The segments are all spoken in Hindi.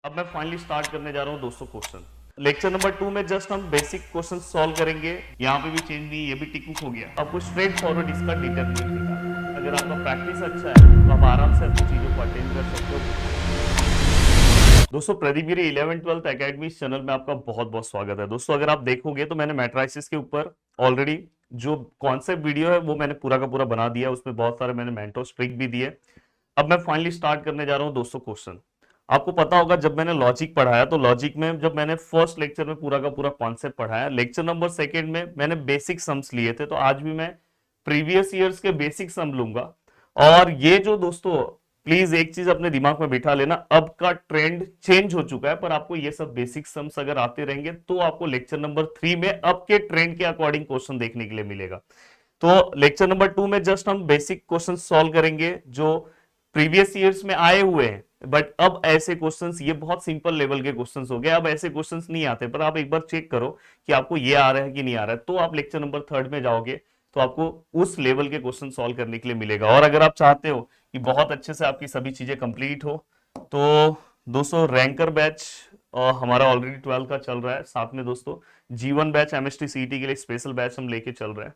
अब मैं फाइनली स्टार्ट करने जा रहा हूँ 200 क्वेश्चन। लेक्चर नंबर 2 में जस्ट हम बेसिक क्वेश्चन सॉल्व करेंगे। यहाँ पे भी चेंज नहीं, ये भी टिक हो गया। आपको स्ट्रेट फॉरवर्ड इसका डिटरमिनेंट निकालना है। अगर आपका प्रैक्टिस अच्छा है तो आप आराम से अपनी चीजों को अटेंड कर सकते हो। दोस्तों, प्रदीप गिरी 11th-12th एकेडमी चैनल में आपका बहुत बहुत स्वागत है। दोस्तों, अगर आप देखोगे तो मैंने मैट्राइसिस के ऊपर ऑलरेडी जो कॉन्सेप्ट वीडियो है वो मैंने पूरा का पूरा बना दिया। उसमें बहुत सारे मैंने मेंटोस ट्रिक भी दिए। अब मैं फाइनली स्टार्ट करने जा रहा हूँ 200 क्वेश्चन। आपको पता होगा जब मैंने लॉजिक पढ़ाया तो लॉजिक में जब मैंने फर्स्ट लेक्चर में पूरा का पूरा कॉन्सेप्ट पढ़ाया, लेक्चर नंबर सेकंड में मैंने बेसिक सम्स लिए थे। तो आज भी मैं प्रीवियस ईयर्स के बेसिक सम लूंगा। और ये जो दोस्तों, प्लीज एक चीज अपने दिमाग में बिठा लेना, अब का ट्रेंड चेंज हो चुका है, पर आपको ये सब बेसिक सम्स अगर आते रहेंगे तो आपको लेक्चर नंबर 3 में अब के ट्रेंड के अकॉर्डिंग क्वेश्चन देखने के लिए मिलेगा। तो लेक्चर नंबर 2 में जस्ट हम बेसिक क्वेश्चन सॉल्व करेंगे जो प्रीवियस ईयर्स में आए हुए हैं। बट अब ऐसे क्वेश्चंस, ये बहुत सिंपल लेवल के क्वेश्चंस हो गए, अब ऐसे क्वेश्चंस नहीं आते। पर आप एक बार चेक करो कि आपको ये आ रहा है कि नहीं आ रहा है, तो आप लेक्चर नंबर 3 में जाओगे तो आपको उस लेवल के क्वेश्चन सॉल्व करने के लिए मिलेगा। और अगर आप चाहते हो कि बहुत अच्छे से आपकी सभी चीजें कंप्लीट हो तो दोस्तों, रैंकर बैच हमारा ऑलरेडी 12 का चल रहा है। साथ में दोस्तों जीवन बैच एमएसटी सीटी के लिए स्पेशल बैच हम लेके चल रहे हैं,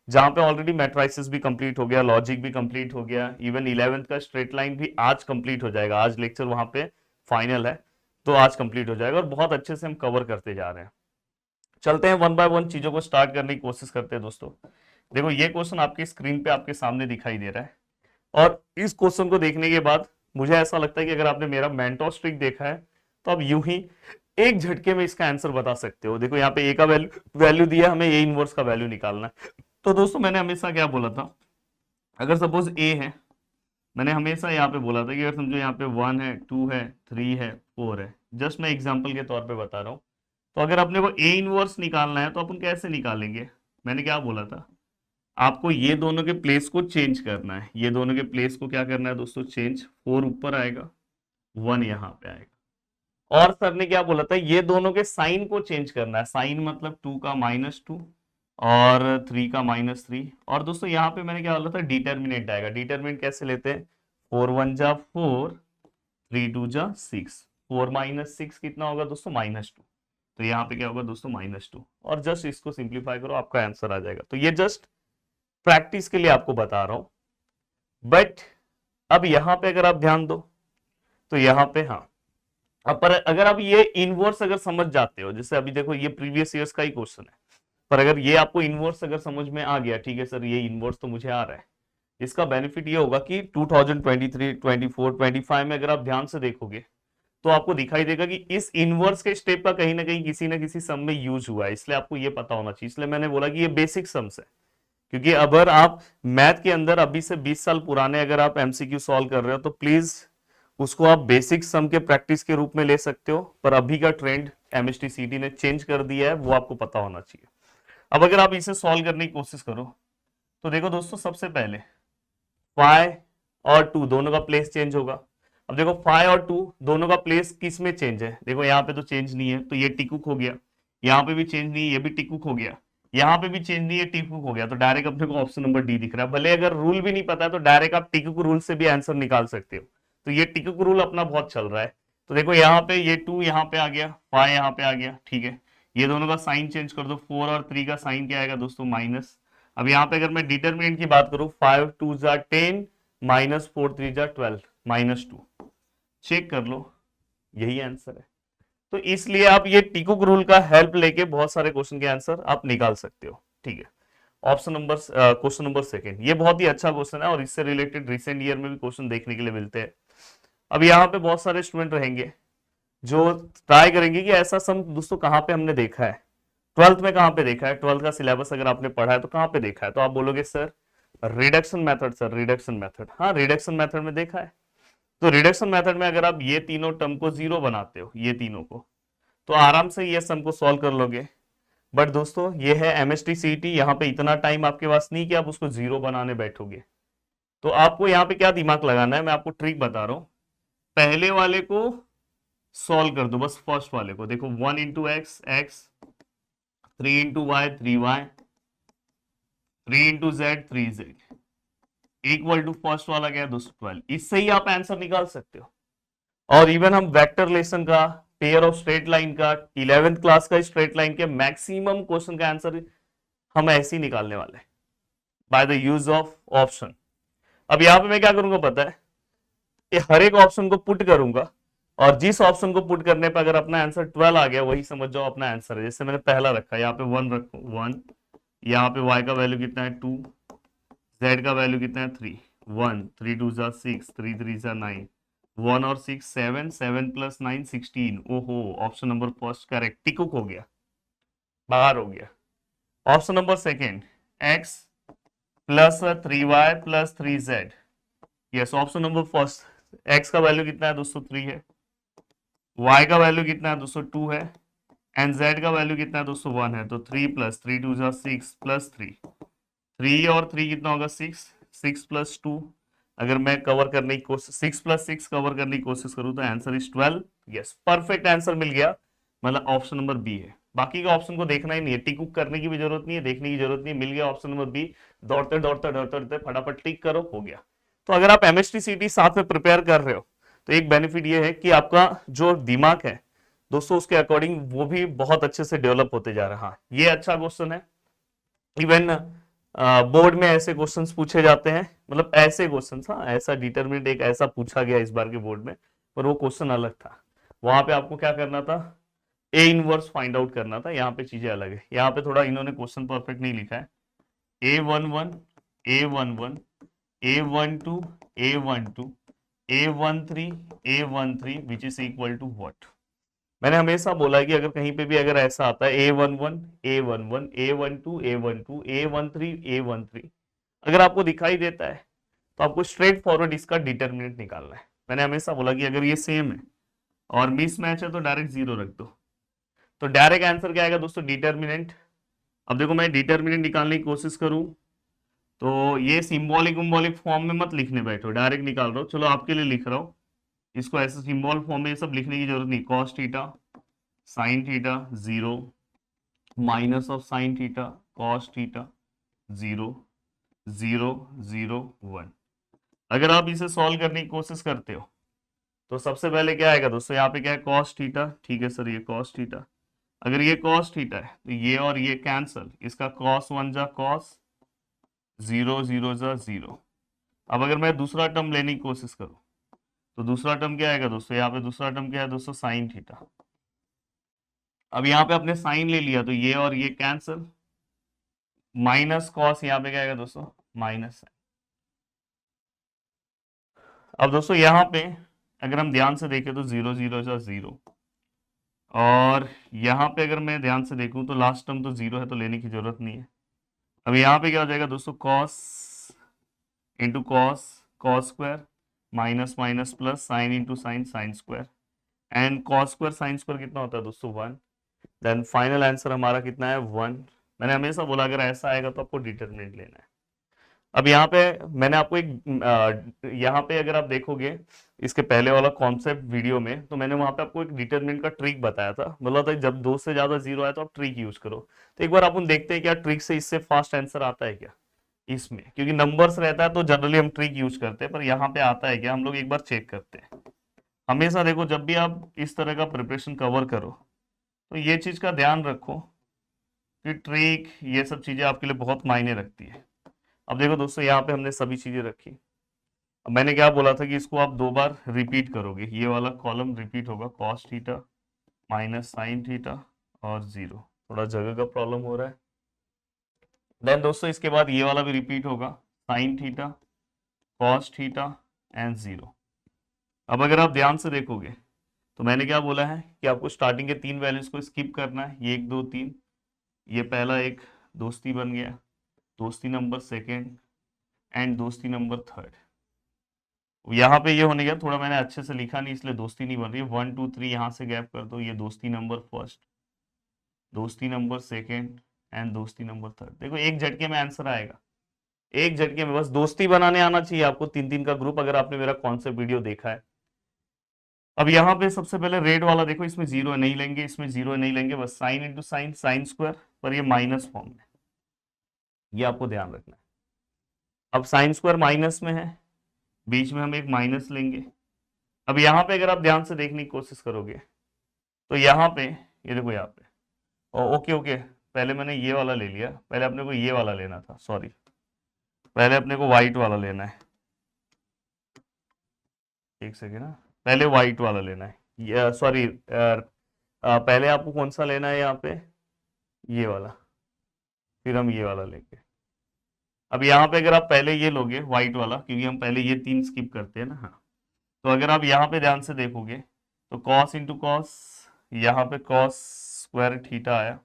जहां पे ऑलरेडी मैट्राइसिस भी कंप्लीट हो गया, लॉजिक भी कंप्लीट हो गया, इवन 11th का स्ट्रेट लाइन भी आज कंप्लीट हो जाएगा। आज लेक्चर वहां पे फाइनल है, तो आज कंप्लीट हो जाएगा और बहुत अच्छे से हम कवर करते जा रहे हैं। चलते हैं वन बाय वन चीजों को स्टार्ट करने की कोशिश करते हैं। दोस्तों देखो, ये क्वेश्चन आपकी स्क्रीन पे आपके सामने दिखाई दे रहा है, और इस क्वेश्चन को देखने के बाद मुझे ऐसा लगता है कि अगर आपने मेरा मेंटोस ट्रिक देखा है तो आप यूं ही एक झटके में इसका आंसर बता सकते हो। देखो, यहाँ पे ए का वैल्यू दिया, हमें ए इनवर्स का वैल्यू निकालना है। तो दोस्तों, मैंने हमेशा क्या बोला था, अगर सपोज ए है, मैंने हमेशा यहाँ पे बोला था कि अगर समझो यहाँ पे 1 है, 2 है, 3 है, 4 है, जस्ट मैं एग्जांपल के तौर पे बता रहा हूँ। तो अगर अपने को ए इनवर्स निकालना है तो अपन कैसे निकालेंगे? मैंने क्या बोला था, आपको ये दोनों के प्लेस को चेंज करना है। ये दोनों के प्लेस को क्या करना है दोस्तों? चेंज। 4 ऊपर आएगा, 1 यहाँ पे आएगा। और सर ने क्या बोला था, ये दोनों के साइन को चेंज करना है। साइन मतलब 2 का -2 और 3 का -3। और दोस्तों यहाँ पे मैंने क्या बोला था, डिटर्मिनेंट आएगा। डिटर्मिनेंट कैसे लेते हैं? 4 1 जा 4, 3 2 जा 6, 4 -6 कितना होगा दोस्तों? -2। तो यहाँ पे क्या होगा दोस्तों? -2। और जस्ट इसको सिंप्लीफाई करो, आपका आंसर आ जाएगा। तो ये जस्ट प्रैक्टिस के लिए आपको बता रहा हूं। बट अब यहां पे अगर आप ध्यान दो तो यहां पे, हाँ, अब पर अगर आप ये इनवर्स अगर समझ जाते हो, जैसे अभी देखो ये प्रीवियस ईयर्स का ही क्वेश्चन है, पर अगर ये आपको इनवर्स अगर समझ में आ गया, ठीक है सर ये इनवर्स तो मुझे आ रहा है, इसका बेनिफिट ये होगा कि 2023, 24, 25 में अगर आप ध्यान से देखोगे तो आपको दिखाई देगा कि इस इनवर्स के स्टेप का कहीं ना कहीं किसी ना किसी सम में यूज हुआ है। इसलिए आपको ये पता होना चाहिए। इसलिए मैंने बोला कि ये बेसिक सम्स है, क्योंकि अगर आप मैथ के अंदर अभी से 20 साल पुराने अगर आप एमसीक्यू सॉल्व कर रहे हो तो प्लीज उसको आप बेसिक सम के प्रैक्टिस के रूप में ले सकते हो। पर अभी का ट्रेंड एमएसटी सीटी ने चेंज कर दिया है, वो आपको पता होना चाहिए। अब अगर आप इसे सॉल्व करने की कोशिश करो तो देखो दोस्तों, सबसे पहले 5 और 2 दोनों का प्लेस चेंज होगा। अब देखो 5 और 2 दोनों का प्लेस किस में चेंज है? देखो यहाँ पे तो चेंज नहीं है, तो ये टिकुक हो गया। यहाँ पे भी चेंज नहीं है, ये भी टिकुक हो गया। यहाँ पे भी चेंज नहीं है, टिकुक हो गया। तो डायरेक्ट अपने को ऑप्शन नंबर डी दिख रहा है। भले अगर रूल भी नहीं पता है तो डायरेक्ट आप टिकुक रूल से भी आंसर निकाल सकते हो। तो ये टिकुक रूल अपना बहुत चल रहा है। तो देखो यहाँ पे ये 2 यहाँ पे आ गया, 5 यहाँ पे आ गया, ठीक है। ये दोनों का साइन चेंज कर दो, 4 और 3 का साइन क्या आएगा दोस्तों? माइनस। अब यहाँ पे अगर मैं डिटरमिनेंट की बात करूं, 5 2 जा 10, -4 3 जा 12, -2। चेक कर लो, यही आंसर है। तो इसलिए आप ये टिकुक रूल का हेल्प लेके बहुत सारे क्वेश्चन के आंसर आप निकाल सकते हो, ठीक है। Option number question number second, ये बहुत ही अच्छा क्वेश्चन है और इससे रिलेटेड रिसेंट ईयर में भी क्वेश्चन देखने के लिए मिलते हैं। अब यहाँ पे बहुत सारे स्टूडेंट रहेंगे जो ट्राई करेंगे कि ऐसा सम दोस्तों कहाँ पे हमने देखा है, 12th में कहाँ पे देखा है, 12th का सिलेबस अगर आपने पढ़ा है तो कहाँ पे देखा है? तो आप बोलोगे sir reduction method, sir reduction method, हाँ रिडक्शन मेथड में देखा है। तो रिडक्शन मेथड में अगर आप ये तीनों टर्म को जीरो बनाते हो, ये तीनों को, तो आराम से ये सम को सॉल्व कर लोगे। बट दोस्तों ये है एमएसटी सीटी, यहाँ पे इतना टाइम आपके पास नहीं कि आप उसको जीरो बनाने बैठोगे। तो आपको यहाँ पे क्या दिमाग लगाना है, मैं आपको ट्रिक बता रहा हूं। पहले वाले को सॉल्व कर दो, बस फर्स्ट वाले को। देखो 1 into x x, 3 into y 3y, 3 into z 3z, equal to first वाला क्या है दोस्तों? 12। इससे ही आप आंसर निकाल सकते हो। और इवन हम वेक्टर रिलेशन का, पेयर ऑफ स्ट्रेट लाइन का, 11th क्लास का स्ट्रेट लाइन के मैक्सिमम क्वेश्चन का आंसर हम ऐसे ही निकालने वाले हैं by the use of option. अब यहां पे मैं क्या करूंगा पता है, ये हर एक ऑप्शन को पुट करूंगा और जिस ऑप्शन को पुट करने पर अगर अपना आंसर 12 आ गया वही समझ जाओ अपना आंसर है। जैसे मैंने पहला रखा, यहाँ पे 1 रखो 1, यहाँ पे y का वैल्यू कितना है 2, z का वैल्यू कितना है 3, 1 3 2 जा 6, 3 3 जा 9, 1 और 6 7, 7 प्लस 9 16। ओहो, ऑप्शन नंबर फर्स्ट करेक्ट, टिकुक हो गया, बाहर हो गया। Option number second, x plus 3y plus 3z। Yes, option number first, x का वैल्यू कितना है दोस्तों 3 है, y का वैल्यू कितना है दोस्तों 2 है, एंड z का वैल्यू कितना है दोस्तों 1 है। तो 3 प्लस 3 2 जा 6 प्लस 3, 3 और 3 कितना होगा 6, 6 प्लस 2। अगर मैं कवर करने की कोशिश 6 प्लस 6 कवर करने की कोशिश करूं तो answer is 12। Yes, perfect answer मिल गया, मतलब ऑप्शन नंबर बी है। बाकी का ऑप्शन को देखना ही नहीं है, टिक उक करने की भी जरूरत नहीं है, देखने की जरूरत नहीं है, मिल गया ऑप्शन नंबर बी। दौड़ते दौड़ते दौड़ते दौड़ते फटाफट टिक करो, हो गया। तो अगर आप एमएसटी सीटी साथ में प्रिपेयर कर रहे हो तो एक बेनिफिट ये है कि आपका जो दिमाग है दोस्तों उसके अकॉर्डिंग वो भी बहुत अच्छे से डेवलप होते जा रहा है। ये अच्छा क्वेश्चन है। इवन बोर्ड में ऐसे क्वेश्चंस पूछे जाते हैं, मतलब ऐसे क्वेश्चंस, हाँ ऐसा डिटरमिनेंट एक ऐसा पूछा गया इस बार के बोर्ड में, पर वो क्वेश्चन अलग था। वहां पे आपको क्या करना था, ए इनवर्स फाइंड आउट करना था। यहाँ पे चीजें अलग है, यहाँ पे थोड़ा इन्होंने क्वेश्चन परफेक्ट नहीं लिखा है। A11 A11 A12 A12 A13 A13 which is equal to what. मैंने हमेशा बोला है कि अगर कहीं पे भी अगर ऐसा आता है A11 A11 A12 A12 A13 A13, अगर आपको दिखाई देता है तो आपको स्ट्रेट फॉरवर्ड इसका डिटरमिनेंट निकालना है। मैंने हमेशा बोला कि अगर ये सेम है और मिसमैच है तो डायरेक्ट 0 रख दो। तो डायरेक्ट आंसर क्या आएगा दोस्तों, डिटरमिनेंट। अब देखो मैं डिटरमिनेंट निकालने की कोशिश करूं तो ये सिंबॉलिक फॉर्म में मत लिखने बैठो, डायरेक्ट निकाल रहा हूं। चलो आपके लिए लिख रहा हूं, इसको ऐसे सिंबल फॉर्म में ये सब लिखने की जरूरत नहीं। Cos theta sine theta 0 minus of sine theta cos theta 0 0 0 1। अगर आप इसे सॉल्व करने की कोशिश करते हो तो सबसे पहले क्या आएगा दोस्तों, यहाँ पे क्या है कॉस थीटा, ठीक है सर ये कॉस थीटा। अगर ये कॉस थीटा है तो ये और ये कैंसल, इसका कॉस 1 जा कॉस, 0 0 जा 0। अब अगर मैं दूसरा टर्म लेने की कोशिश करूं तो दूसरा टर्म क्या आएगा दोस्तों, यहाँ पे दूसरा टर्म क्या है दोस्तों, साइन थीटा। अब यहाँ पे अपने साइन ले लिया तो ये और ये कैंसल, माइनस कॉस, यहाँ पे क्या आएगा दोस्तों माइनस साइन। अब दोस्तों यहाँ पे अगर हम ध्यान से देखें तो 0 0 जा 0, और यहाँ पे अगर मैं ध्यान से देखूं तो लास्ट टर्म तो 0 है तो लेने की जरूरत नहीं है। अब यहाँ पे क्या हो जाएगा दोस्तों, cos into cos cos square minus minus plus sine into sine sine square, and cos square sine square कितना होता है दोस्तों 1। देन फाइनल आंसर हमारा कितना है 1। मैंने हमेशा बोला अगर ऐसा आएगा तो आपको डिटरमिनेंट लेना है। अब यहाँ पे मैंने आपको एक यहाँ पे अगर आप देखोगे इसके पहले वाला कॉन्सेप्ट वीडियो में, तो मैंने वहां पे आपको एक डिटरमिनेंट का ट्रिक बताया था, बोला था जब 2 से ज्यादा 0 आए तो आप ट्रिक यूज करो। तो एक बार अपन देखते हैं क्या ट्रिक से इससे फास्ट आंसर आता है क्या इसमें, क्योंकि नंबर्स रहता है तो जनरली हम ट्रिक यूज करते हैं, पर यहाँ पे आता है क्या हम लोग एक बार चेक करते हैं। हमेशा देखो जब भी आप इस तरह का प्रिपरेशन कवर करो तो ये चीज का ध्यान रखो कि ट्रिक ये सब चीजें आपके लिए बहुत मायने रखती है। अब देखो दोस्तों यहाँ पे हमने सभी चीजें रखी। अब मैंने क्या बोला था कि इसको आप 2 बार रिपीट करोगे, ये वाला कॉलम रिपीट होगा cos theta minus sine theta और 0। थोड़ा जगह का प्रॉब्लम हो रहा है। देन दोस्तों इसके बाद ये वाला भी रिपीट होगा sine theta cos theta and 0। अब अगर आप ध्यान से देखोगे तो मैंने क्या बोला है कि आपको स्टार्टिंग के 3 वैल्यूज को स्किप करना है, ये 1 2 3। ये पहला एक दोस्ती बन गया, दोस्ती नंबर सेकेंड एंड दोस्ती नंबर थर्ड। यहाँ पे ये होने गया, थोड़ा मैंने अच्छे से लिखा नहीं इसलिए दोस्ती नहीं बन रही है। 1 2 3 यहाँ से गैप कर दो, ये दोस्ती नंबर फर्स्ट, दोस्ती नंबर सेकेंड एंड दोस्ती नंबर थर्ड। देखो एक झटके में आंसर आएगा, एक झटके में। बस दोस्ती बनाने आना चाहिए आपको 3 3 का ग्रुप, अगर आपने मेरा कॉन्सेप्ट वीडियो देखा है। अब यहाँ पे सबसे पहले रेड वाला देखो, इसमें 0 नहीं लेंगे, इसमें 0 नहीं लेंगे, बस sine into sine sine square, पर ये माइनस फॉर्म में, ये आपको ध्यान रखना है। अब साइन स्क्वायर माइनस में है, बीच में हम एक माइनस लेंगे। अब यहाँ पे अगर आप ध्यान से देखने की कोशिश करोगे तो यहाँ पे ये देखो यहाँ पे, ओके ओके, पहले मैंने ये वाला ले लिया, पहले अपने को ये वाला लेना था, सॉरी, पहले अपने को व्हाइट वाला लेना है, एक सेकेंड ना, पहले व्हाइट वाला लेना है, सॉरी, पहले आपको कौन सा लेना है यहाँ पे, ये वाला, फिर हम ये वाला लेंगे। अब यहाँ पे अगर आप पहले ये लोगे व्हाइट वाला, क्योंकि हम पहले ये 3 स्किप करते हैं ना, हाँ, तो अगर आप यहाँ पे ध्यान से देखोगे तो कॉस इंटू कॉस, यहाँ पे कॉस स्क्वायर थीटा आया,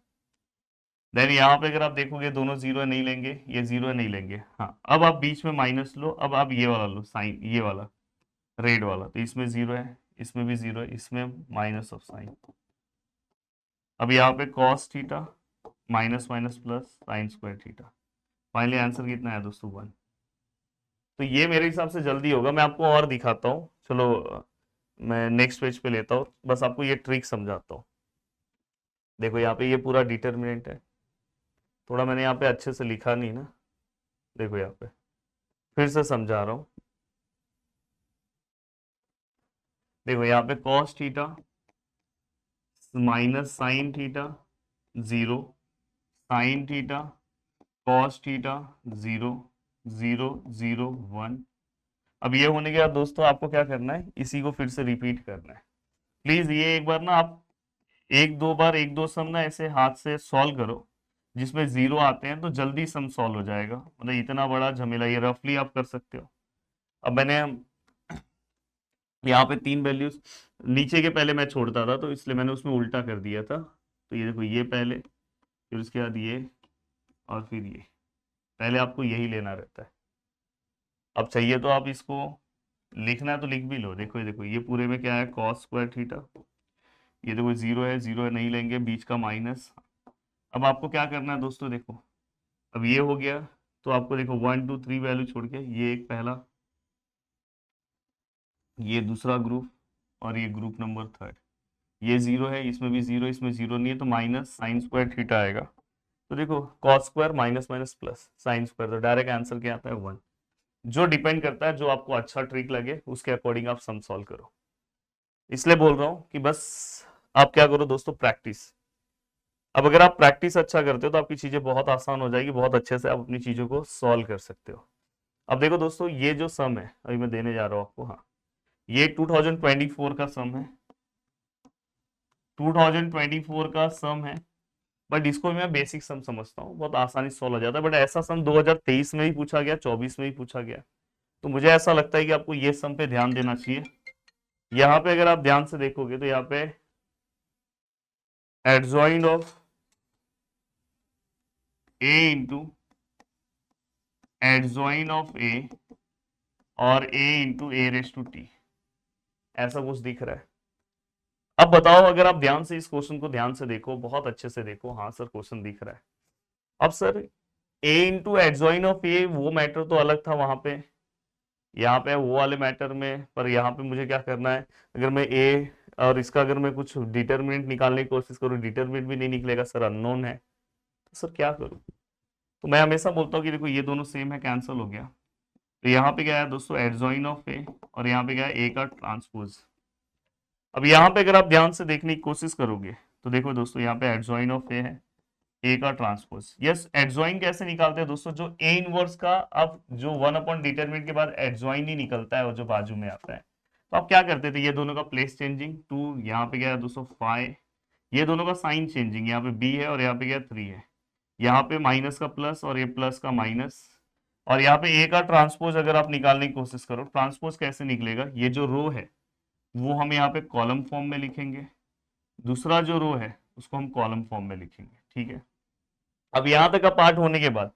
देन यहाँ पे अगर आप देखोगे दोनों जीरो नहीं लेंगे, ये जीरो नहीं लेंगे, हाँ, अब आप बीच में माइनस लो, अब आप ये वाला लो साइन, ये वाला रेड वाला, तो इसमें जीरो है, इसमें भी जीरो है, इसमें माइनस ऑफ साइन। अब यहाँ पे cos theta minus minus plus sine square theta, finally answer कितना है दोस्तों 1। तो ये मेरे हिसाब से जल्दी होगा, मैं आपको और दिखाता हूँ, चलो मैं नेक्स्ट पेज पे लेता हूँ, बस आपको ये ट्रिक समझाता हूँ। देखो यहाँ पे ये पूरा डिटर्मिनेंट है, थोड़ा मैंने यहाँ पे अच्छे से लिखा नहीं ना, देखो यहाँ पे फिर से समझा रहा हूँ। देखो यहाँ पे cos theta minus sine theta zero, sine theta cos theta zero, zero zero 1। अब ये होने के बाद दोस्तों आपको क्या करना है, इसी को फिर से रिपीट करना है। प्लीज ये एक बार ना आप एक दो बार एक दो सम ना ऐसे हाथ से सॉल्व करो जिसमें जीरो आते हैं, तो जल्दी सम सॉल्व हो जाएगा, मतलब इतना बड़ा झमेला, ये रफली आप कर सकते हो। अब मैंने यहाँ पे 3 वैल्यूज नीचे के पहले मैं छोड़ता था, तो इसलिए मैंने उसमें उल्टा कर दिया था, तो ये देखो ये पहले, फिर उसके बाद ये, और फिर ये, पहले आपको यही लेना रहता है। अब चाहिए तो आप इसको लिखना है तो लिख भी लो, देखो ये देखो ये पूरे में क्या है, कॉस स्क्वायर थीटा, ये देखो जीरो है नहीं लेंगे, बीच का माइनस। अब आपको क्या करना है दोस्तों, देखो अब ये हो गया, तो आपको देखो 1 2 3 वैल्यू छोड़ के ये एक पहला, ये दूसरा ग्रुप, और ये ग्रुप नंबर थर्ड, ये जीरो है, इसमें भी जीरो, इसमें जीरो नहीं है, तो माइनस साइन स्क्वायर थीटा आएगा। तो देखो cos square minus minus plus sine square, तो डायरेक्ट आंसर क्या आता है 1। जो डिपेंड करता है, जो आपको अच्छा ट्रिक लगे उसके अकॉर्डिंग आप सम सॉल्व करो। इसलिए बोल रहा हूं कि बस आप क्या करो दोस्तों, प्रैक्टिस। अब अगर आप प्रैक्टिस अच्छा करते हो तो आपकी चीजें बहुत आसान हो जाएगी, बहुत अच्छे से आप अपनी चीजों को सॉल्व कर सकते हो। अब देखो दोस्तों ये जो सम है अभी मैं देने जा रहा हूं आपको, हाँ, ये 2024 का सम है, 2024 का सम है, बट इसको मैं बेसिक सम समझता हूँ, बहुत आसानी से सॉल्व हो जाता है, बट ऐसा सम 2023 में भी पूछा गया, 24 में भी पूछा गया, तो मुझे ऐसा लगता है कि आपको ये सम पे ध्यान देना चाहिए। यहाँ पे अगर आप ध्यान से देखोगे तो यहाँ पे adjoint of A into adjoint of A और A into A raise to T, ऐसा कुछ दिख रहा है। अब बताओ अगर आप ध्यान से इस क्वेश्चन को ध्यान से देखो, बहुत अच्छे से देखो, हाँ सर क्वेश्चन दिख रहा है। अब sir A into adjoint of A, वो मैटर तो अलग था वहां पे, यहाँ पे वो वाले मैटर में, पर यहाँ पे मुझे क्या करना है, अगर मैं ए और इसका अगर मैं कुछ डिटरमिनेंट निकालने की कोशिश करूँ, डिटरमिनेंट भी नहीं निकलेगा सर, अननोन है, तो सर क्या करूँ। तो मैं हमेशा बोलता हूँ कि देखो ये दोनों सेम है, कैंसिल हो गया, तो यहाँ पे क्या है दोस्तों, एडजॉइन ऑफ ए, और यहाँ पे क्या है ए का ट्रांसपोज। अब यहाँ पे अगर आप ध्यान से देखने की कोशिश करोगे तो देखो दोस्तों यहाँ पे एडजॉइन ऑफ ए है, ए का ट्रांसपोज। यस, एडजॉइन कैसे निकालते हैं दोस्तों, जो ए इनवर्स का, अब जो 1 अपॉन डिटरमिनेंट के बाद एडजॉइन ही निकलता है और जो बाजू में आता है, तो आप क्या करते थे, ये दोनों का प्लेस चेंजिंग, 2 यहाँ पे गया है दोस्तों 5, ये दोनों का साइन चेंजिंग, यहाँ पे बी है और यहाँ पे क्या 3 है, यहाँ पे माइनस का प्लस और ये प्लस का माइनस, और यहाँ पे ए का ट्रांसपोज अगर आप निकालने की कोशिश करो, ट्रांसपोज कैसे निकलेगा, ये जो रो है वो हम यहाँ पे कॉलम फॉर्म में लिखेंगे, दूसरा जो रो है उसको हम कॉलम फॉर्म में लिखेंगे, ठीक है। अब यहां तक का पार्ट होने के बाद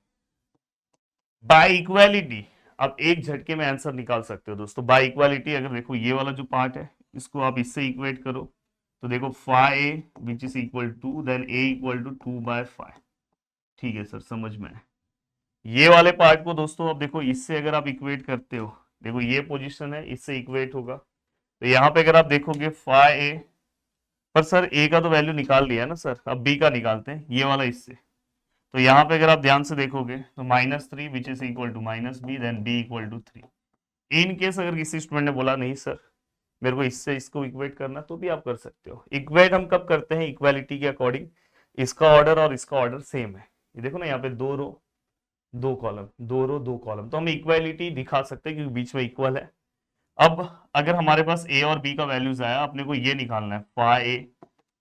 बाय इक्वालिटी आप एक झटके में आंसर निकाल सकते हो दोस्तों। बाय इक्वालिटी अगर देखो ये वाला जो पार्ट है इसको आप इससे इक्वेट करो, तो देखो 5a which is equal to then a equal to 2/5, ठीक है सर समझ में है। ये वाले पार्ट को दोस्तों अब देखो इससे अगर आप इक्वेट करते हो, देखो ये पोजीशन है, इससे इक्वेट होगा, तो यहाँ पे अगर आप देखोगे 5a, पर सर a का तो वैल्यू निकाल लिया ना सर, अब b का निकालते हैं, ये वाला इससे, तो यहाँ पे अगर आप ध्यान से देखोगे तो -3 which is equal to -b then b equal to 3। In case अगर किसी स्टूडेंट ने बोला नहीं सर मेरे को इससे इसको इक्वेट करना तो भी आप कर सकते हो। इक्वेट हम कब करते हैं, इक्वालिटी के अकॉर्डिंग। इसका ऑर्डर और इसका ऑर्डर सेम है, ये देखो ना यहाँ पे 2 रो 2 कॉलम, 2 रो 2 कॉलम, तो हम इक्वालिटी दिखा सकते हैं क्योंकि बीच में इक्वल है। अब अगर हमारे पास ए और बी का वैल्यूज आया, अपने को ये निकालना है phi a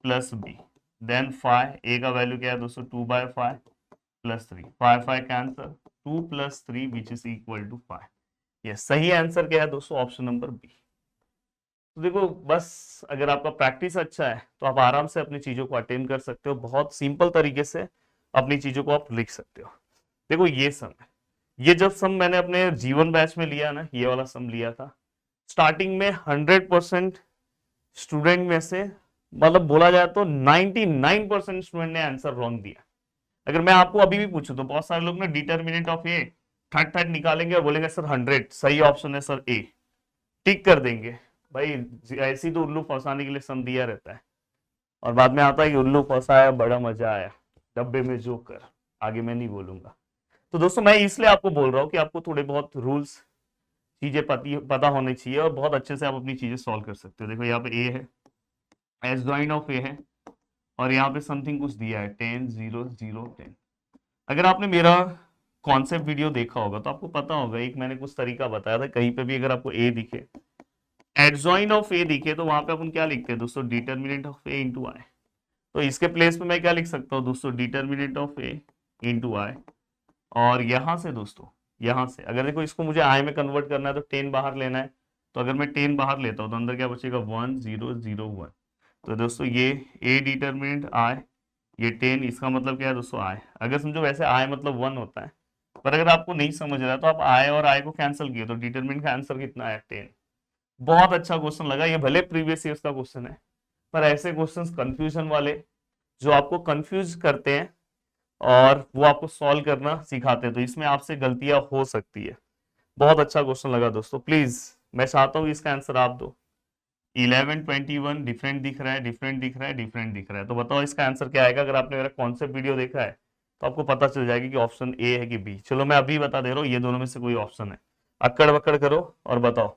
plus b, then phi a का वैल्यू क्या है दोस्तों 2/5 प्लस 3, फाइ फाइ कैंसर, 2 + 3 विच इज इक्वल टू 5। ये सही आंसर क्या है दोस्तों, ऑप्शन नंबर बी। तो देखो बस अगर आपका प्रैक्टिस अच्छा है तो आप आराम से अपनी चीजों को अटेंड कर सकते हो, बहुत सिंपल तरीके से अपनी चीजों को आप लिख सकते हो। देखो ये सम है, ये जब सम मैंने अपने जीवन बैच में लिया ना, ये वाला सम लिया था, स्टार्टिंग में 100% स्टूडेंट में से मतलब बोला जाए तो 99% स्टूडेंट ने आंसर रॉन्ग दिया। अगर मैं आपको अभी भी पूछूं तो बहुत सारे लोग ना determinant of A third third निकालेंगे और बोलेंगे सर 100 सही ऑप्शन है सर ए, टिक कर देंगे। भाई ऐसी तो उल्लू फंसाने के लिए सम दिया रहता है, और बाद में आता है कि उल्लू फंसाया बड़ा मजा आया, डब्बे में जोकर, आगे मैं नहीं बोलूंगा। तो दोस्तों मैं इसलिए आपको बोल रहा हूँ कि आपको थोड़े बहुत रूल्स चीजें पता होनी चाहिए और बहुत अच्छे से आप अपनी चीजें सॉल्व कर सकते हो। देखो यहाँ पे ए है, एस जॉइन ऑफ ए है, और यहाँ पे समथिंग कुछ दिया है 10 0 0 10। अगर आपने मेरा कॉन्सेप्ट वीडियो देखा होगा तो आपको पता होगा, एक मैंने कुछ तरीका बताया था, कहीं पे भी अगर आपको ए दिखे, एडजॉइन ऑफ ए दिखे, तो वहां पे अपन क्या लिखते हैं दोस्तों, डिटर्मिनेंट ऑफ ए इंटू आई। तो इसके प्लेस पे मैं क्या लिख सकता हूँ दोस्तों, डिटर्मिनेंट ऑफ ए इंटू आई, और यहां से दोस्तों, यहां से अगर देखो इसको मुझे आई में कन्वर्ट करना है तो 10 बाहर लेना है, तो अगर मैं 10 बाहर लेता हूँ तो अंदर क्या बचेगा 1 0 0 1। तो दोस्तों ये ए डिटर्मिनेंट आई, ये 10, इसका मतलब क्या है दोस्तों आई। अगर समझो वैसे आई मतलब 1 होता है, पर अगर आपको नहीं समझ रहा है तो आप आई और आई को कैंसिल किए तो डिटरमिनेंट का आंसर कितना है 10। बहुत अच्छा क्वेश्चन लगा, ये भले प्रीवियस ईयर्स का क्वेश्चन है, पर ऐसे क्वेश्चंस कंफ्यूजन वाले जो आपको कंफ्यूज करते हैं और वो आपको सॉल्व करना सिखाते हैं, तो इसमें आपसे गलतियां हो सकती है। बहुत अच्छा क्वेश्चन लगा दोस्तों, प्लीज मैं चाहता हूँ इसका आंसर आप दो। 11 21 डिफरेंट दिख रहा है, डिफरेंट दिख रहा है, डिफरेंट दिख रहा है, तो बताओ इसका आंसर क्या आएगा। अगर आपने मेरा कॉन्सेप्ट वीडियो देखा है तो आपको पता चल जाएगा कि ऑप्शन ए है कि बी। चलो मैं अभी बता दे रहा हूँ, ये दोनों में से कोई ऑप्शन है, अक्कड़ बक्कड़ करो और बताओ।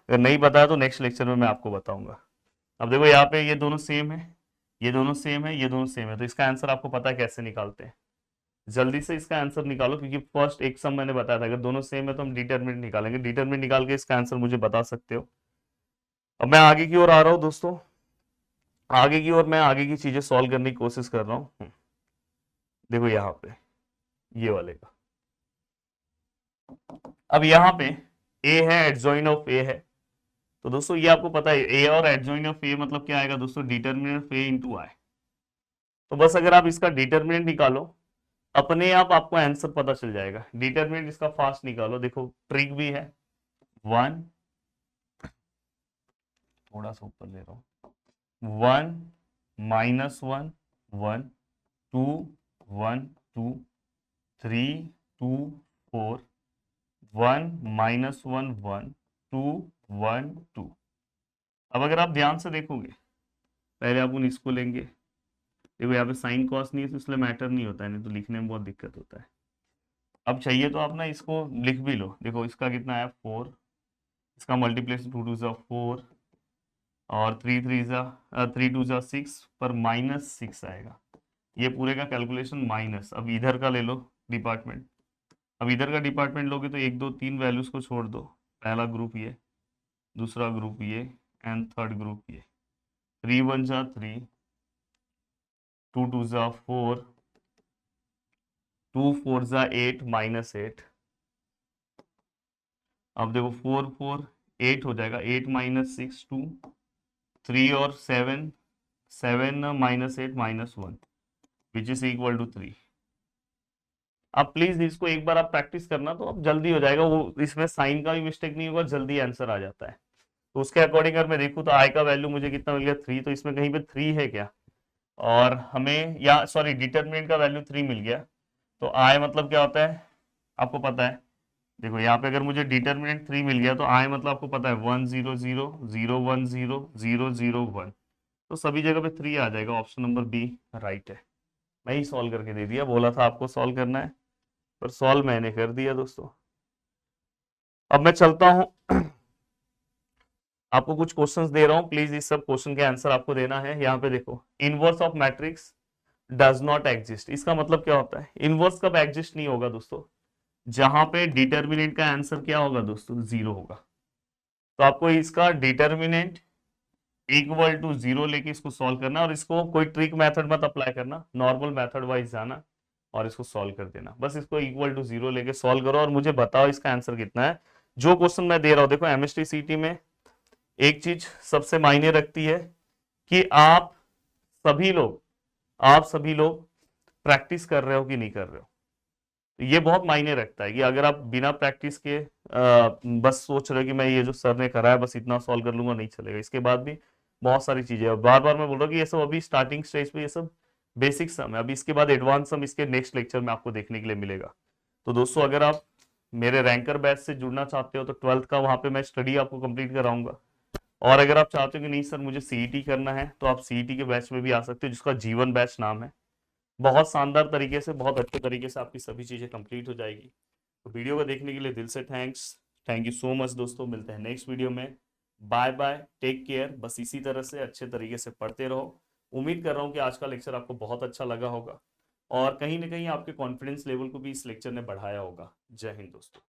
अगर नहीं बताया तो नेक्स्ट लेक्चर में मैं आपको बताऊंगा। अब देखो यहाँ पे ये दोनों सेम है, ये दोनों सेम है, ये दोनों सेम है, तो इसका आंसर आपको पता है कैसे निकालते हैं। जल्दी से इसका आंसर निकालो, क्योंकि फर्स्ट एक सम मैंने बताया था, अगर दोनों सेम है तो हम डिटरमिनेंट निकालेंगे, डिटरमिनेंट निकाल के इसका आंसर मुझे बता सकते हो। अब मैं आगे की ओर आ रहा हूँ दोस्तों, आगे की ओर मैं आगे की चीजें सॉल्व करने की कोशिश कर रहा हूँ। देखो यहाँ पे ये वाले का, अब यहाँ पे ए है, एडजॉइन ऑफ ए है, तो दोस्तों ये आपको पता है ए और एडजॉइन ऑफ ए मतलब क्या आएगा दोस्तों, डिटरमिनेंट ऑफ ए इंटू आई। तो बस अगर आप इसका डिटरमिनेंट निकालो, अपने आप आपको आंसर पता चल जाएगा। डिटरमिनेंट इसका फास्ट निकालो, देखो ट्रिक भी है, 1, थोड़ा सा ऊपर ले रहा हूँ, 1 -1 1 2 1 2 3 2 4 1 -1 1 2 1 2। अब अगर आप ध्यान से देखोगे, पहले आप उन इसको लेंगे, देखो यहाँ पे साइन कॉस नहीं है तो इसलिए मैटर नहीं होता है, नहीं तो लिखने में बहुत दिक्कत होता है। अब चाहिए तो आप ना इसको लिख भी लो, देखो इसका कितना है 4, इसका मल्टीप्लेक्स 2 2 4 और 3 2 6 पर -6 आएगा, ये पूरे का कैलकुलेशन माइनस। अब इधर का ले लो डिपार्टमेंट, अब इधर का डिपार्टमेंट लोगे तो 1 2 3 वैल्यूज को छोड़ दो, पहला ग्रुप ये, दूसरा ग्रुप ये, एंड थर्ड ग्रुप ये। 3 1 जा 3, 2 2 जा 4, 2 4 जा 8 -8। अब देखो 4 4 8 हो जाएगा, 8 -6 2, 3 और 7 7 -8 -1 विच इज इक्वल टू 3। अब प्लीज इसको एक बार आप प्रैक्टिस करना तो अब जल्दी हो जाएगा, वो इसमें साइन का भी मिस्टेक नहीं होगा, जल्दी आंसर आ जाता है। तो उसके अकॉर्डिंग अगर मैं देखूँ तो आई का वैल्यू मुझे कितना मिल गया 3, तो इसमें कहीं पे 3 है क्या, और हमें या सॉरी डिटरमिनेंट का वैल्यू 3 मिल गया, तो आई मतलब क्या होता है आपको पता है। देखो यहाँ पे अगर मुझे डिटरमिनेंट 3 मिल गया तो आई मतलब आपको पता है 1 0 0 0 1 0 0 0 1, तो सभी जगह पे 3 आ जाएगा, ऑप्शन नंबर बी राइट है। मैं ही सॉल्व करके दे दिया, बोला था आपको सॉल्व करना है, पर सॉल्व मैंने कर दिया दोस्तों। अब मैं चलता हूं आपको कुछ क्वेश्चंस दे रहा हूं, प्लीज इस सब क्वेश्चन के आंसर आपको देना है। यहाँ पे देखो, inverse of matrix does not exist, इसका मतलब क्या होता है? इनवर्स कब एग्जिस्ट नहीं होगा दोस्तों? जहां पे डिटर्मिनेंट का आंसर क्या होगा दोस्तों? जीरो होगा। तो आपको इसका डिटर्मिनेंट इक्वल टू जीरो लेके इसको सॉल्व करना, और इसको कोई ट्रिक मेथड मत अप्लाई करना, नॉर्मल मेथड वाइज जाना और इसको सॉल्व कर देना। बस इसको इक्वल टू जीरो लेके सॉल्व करो और मुझे बताओ इसका आंसर कितना है। जो क्वेश्चन मैं दे रहा हूं, देखो एमएसटी सीटी में एक चीज सबसे मायने रखती है कि आप सभी लोग प्रैक्टिस कर रहे हो कि नहीं कर रहे हो। ये बहुत मायने रखता है कि अगर आप बिना प्रैक्टिस के बस सोच रहे हो कि मैं ये जो सर ने करा है बस इतना सॉल्व कर लूंगा, नहीं चलेगा। इसके बाद भी बहुत सारी चीजें हैं। बार बार मैं बोल रहा हूँ कि ये सब अभी स्टार्टिंग स्टेज पे, ये सब बेसिक सम है। अभी इसके बाद एडवांस सम इसके नेक्स्ट लेक्चर में आपको देखने के लिए मिलेगा। तो दोस्तों, अगर आप मेरे रैंकर बैच से जुड़ना चाहते हो तो 12th का वहां पे मैं स्टडी आपको कंप्लीट कराऊंगा। और अगर आप चाहते हो कि नहीं सर मुझे सीईटी करना है, तो आप सीईटी के बैच में भी आ सकते हो, जिसका जीवन बैच नाम है। बहुत शानदार तरीके से, बहुत अच्छे तरीके से आपकी सभी चीजें कंप्लीट हो जाएगी। तो वीडियो को देखने के लिए दिल से thanks, thank you so much दोस्तों। मिलते हैं नेक्स्ट वीडियो में। Bye bye, take care. बस इसी तरह से अच्छे तरीके से पढ़ते रहो। उम्मीद कर रहा हूँ कि आज का लेक्चर आपको बहुत अच्छा लगा होगा और कहीं ना कहीं आपके कॉन्फिडेंस लेवल को भी इस लेक्चर ने बढ़ाया होगा। जय हिंद दोस्तों।